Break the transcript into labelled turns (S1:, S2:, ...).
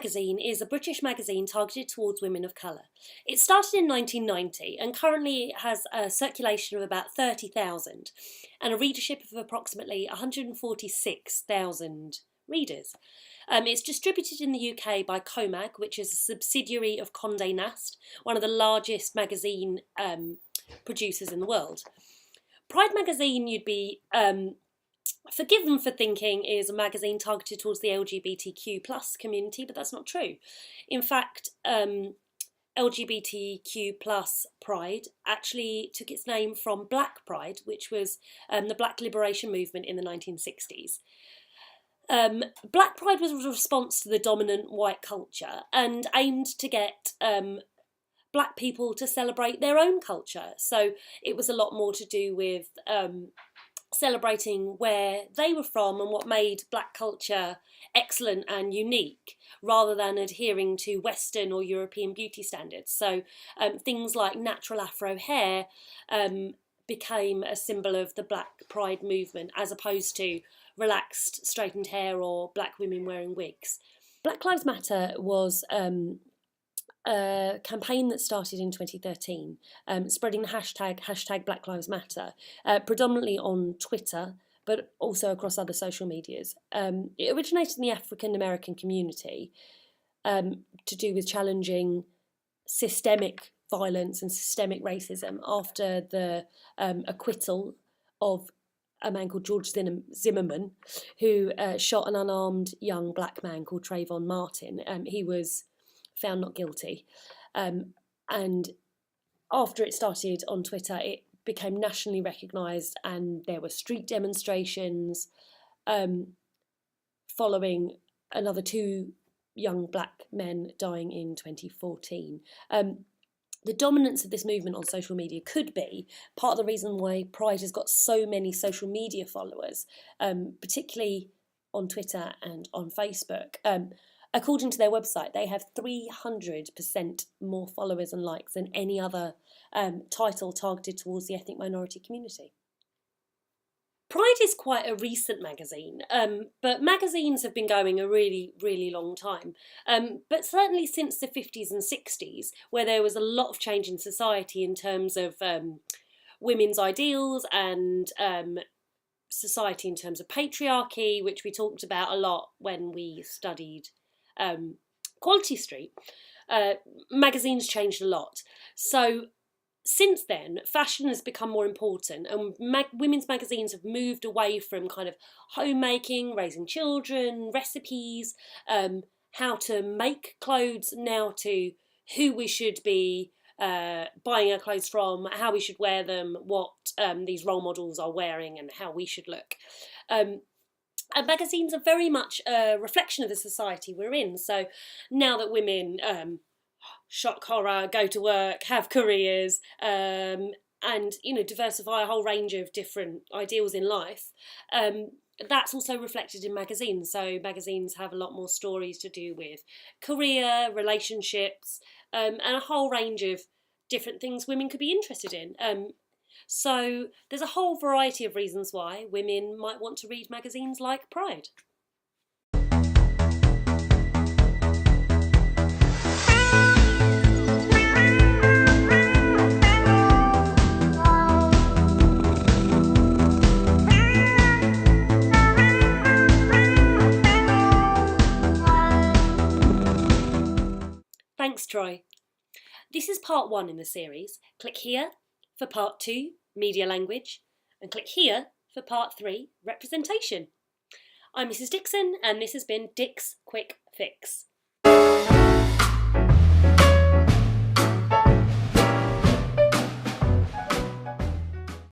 S1: magazine is a British magazine targeted towards women of colour. It started in 1990 and currently has a circulation of about 30,000 and a readership of approximately 146,000 readers. It's distributed in the UK by Comag, which is a subsidiary of Condé Nast, one of the largest magazine producers in the world. Pride magazine, you'd be forgiven for thinking, is a magazine targeted towards the LGBTQ plus community, but that's not true. In fact, LGBTQ plus Pride actually took its name from Black Pride, which was the Black Liberation Movement in the 1960s. Black Pride was a response to the dominant white culture and aimed to get black people to celebrate their own culture. So it was a lot more to do with celebrating where they were from and what made black culture excellent and unique, rather than adhering to Western or European beauty standards. So things like natural afro hair became a symbol of the Black Pride movement, as opposed to relaxed straightened hair or black women wearing wigs. Black Lives Matter was a campaign that started in 2013, spreading the hashtag Black Lives Matter, predominantly on Twitter, but also across other social medias. It originated in the African American community to do with challenging systemic violence and systemic racism after the acquittal of a man called George Zimmerman, who shot an unarmed young black man called Trayvon Martin. He was found not guilty. And after it started on Twitter, it became nationally recognised, and there were street demonstrations following another 2 young black men dying in 2014. The dominance of this movement on social media could be part of the reason why Pride has got so many social media followers, particularly on Twitter and on Facebook. According to their website, they have 300% more followers and likes than any other title targeted towards the ethnic minority community. Pride is quite a recent magazine, but magazines have been going a really, really long time. But certainly since the 50s and 60s, where there was a lot of change in society in terms of women's ideals and society in terms of patriarchy, which we talked about a lot when we studied Quality Street, magazines changed a lot. So since then, fashion has become more important, and women's magazines have moved away from kind of homemaking, raising children, recipes, how to make clothes, now to who we should be buying our clothes from, how we should wear them, what these role models are wearing, and how we should look. And magazines are very much a reflection of the society we're in. So now that women shock horror, go to work, have careers, and diversify a whole range of different ideals in life, that's also reflected in magazines. So magazines have a lot more stories to do with career, relationships, and a whole range of different things women could be interested in. So there's a whole variety of reasons why women might want to read magazines like Pride. Thanks, Troy. This is part 1 in the series. Click here for part 2, media language, and click here for part 3, representation. I'm Mrs. Dixon, and this has been Dix Quick Fix.